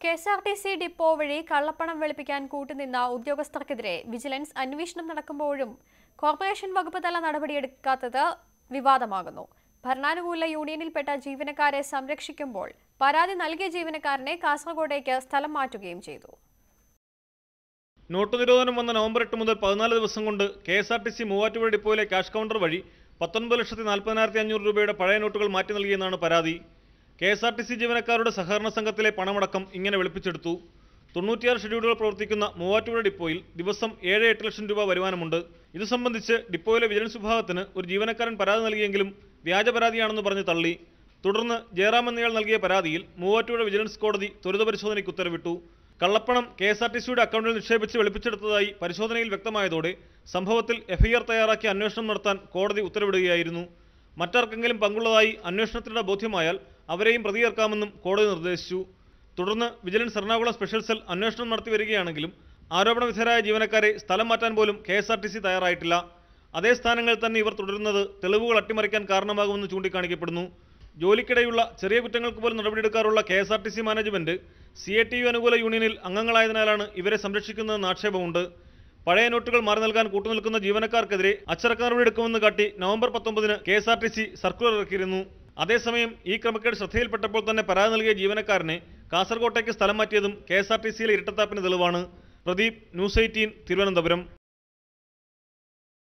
KSRTC depot വഴി കള്ളപ്പണം വെളുപ്പിക്കാൻ കൂട്ടുനിന്ന ഉദ്യോഗസ്ഥർക്കെതിരെ വിജിലൻസ് അന്വേഷണം നടക്കുമ്പോഴും കോർപ്പറേഷൻ വകുപ്പ് തല നടപടിയെടുക്കാത്തത് വിവാദമാകുന്നു. ഭരണാനുകൂല യൂണിയനിൽപ്പെട്ട ജീവനക്കാരെ സംരക്ഷിക്കുമ്പോൾ പരാതി നൽകിയ ജീവനക്കാരനെ കാസർഗോഡേക്ക് സ്ഥലം മാറ്റുകയും ചെയ്തു. നോട്ട് നിരോധനം വന്ന നവംബർ 8 മുതൽ 14 ദിവസം കൊണ്ട് കെഎസ്ആർടിസി മൂവാറ്റുപുഴ ഡിപ്പോയിലെ ക്യാഷ് കൗണ്ടർ വഴി 19,40,500 രൂപയുടെ പഴയ നോട്ടുകൾ മാറ്റി നൽകിയെന്നാണ് പരാതി. കെഎസ്ആർടിസി ജീവനക്കാരുടെ സഹകരണ സംഘത്തിലെ പണമടക്കം ഇങ്ങനെ വെളുപ്പിച്ചെടുത്തു. 96 ഷെഡ്യൂളുകൾ പ്രവർത്തിക്കുന്ന മൂവാറ്റുപുഴ ഡിപ്പോയിൽ ദിവസം 7-8 ലക്ഷം രൂപ വരുമാനമുണ്ട്. ഇത് സംബന്ധിച്ച് ഡിപ്പോയിലെ വിജിലൻസ് വിഭാഗത്തിന് ഒരു ജീവനക്കാരൻ പരാതി നൽകിയെങ്കിലും വ്യാജ പരാതിയാണെന്ന് പറഞ്ഞ് തള്ളി. തുടർന്ന് ജയറാം എന്നയാൾ നൽകിയ പരാതിയിൽ മൂവാറ്റുപുഴ വിജിലൻസ് കോടതി ത്വരിത പരിശോധനയ്ക്ക് ഉത്തരവിട്ടു. കള്ളപ്പണം കെഎസ്ആർടിസിയുടെ അക്കൗണ്ടിൽ നിക്ഷേപിച്ച് വെളുപ്പിച്ചെടുത്തതായി പരിശോധനയിൽ വ്യക്തമായതോടെ സംഭവത്തിൽ എഫ്ഐആർ തയ്യാറാക്കി അന്വേഷണം നടത്താൻ കോടതി ഉത്തരവിടുകയായിരുന്നു. മറ്റാർക്കെങ്കിലും പങ്കുള്ളതായി അന്വേഷണത്തിനിടെ ബോധ്യമായാൽ അവരെയും പ്രതി ചേർക്കാമെന്നും കോടതി നിർദ്ദേശിച്ചു. തുടർന്ന് വിജിലൻസ് എറണാകുളം സ്പെഷ്യൽ സെൽ അന്വേഷണം നടത്തി വരികയാണെങ്കിലും ആരോപണ വിധേയരായ ജീവനക്കാരെ സ്ഥലം മാറ്റാൻ പോലും കെഎസ്ആർടിസി തയ്യാറായിട്ടില്ല. അതേ സ്ഥാനങ്ങളിൽ തന്നെ ഇവർ തുടരുന്നത് തെളിവുകൾ അട്ടിമറിക്കാൻ കാരണമാകുമെന്ന് ചൂണ്ടിക്കാണിക്കപ്പെടുന്നു. ജോലിക്കിടെയുള്ള ചെറിയ കുറ്റങ്ങൾക്ക് പോലും നടപടിയെടുക്കാറുള്ള കെഎസ്ആർടിസി മാനേജ്മെന്റ് CATU അനുകൂല യൂണിയനിൽ അംഗങ്ങളായതിനാലാണ് ഇവരെ സംരക്ഷിക്കുന്നതെന്ന് ആക്ഷേപമുണ്ട്. പഴയ നോട്ടുകൾ മാറി നൽകാൻ കൂട്ടുനിൽക്കുന്ന ജീവനക്കാർക്കെതിരെ അച്ചടക്ക നടപടിയെടുക്കുമെന്ന് കാട്ടി നവംബർ 19-ന് കെഎസ്ആർടിസി സർക്കുലർ ഇറക്കിയിരുന്നു. അതേസമയം ഈ ക്രമക്കേട് ശ്രദ്ധയിൽപ്പെട്ടപ്പോൾ തന്നെ പരാതി നൽകിയ ജീവനക്കാരനെ കാസർകോട്ടേക്ക് സ്ഥലം മാറ്റിയതും കെഎസ്ആർടിസിയിലെ ഇരട്ടത്താപ്പിന് തെളിവാണ്. പ്രദീപ്, ന്യൂസ് 18, തിരുവനന്തപുരം.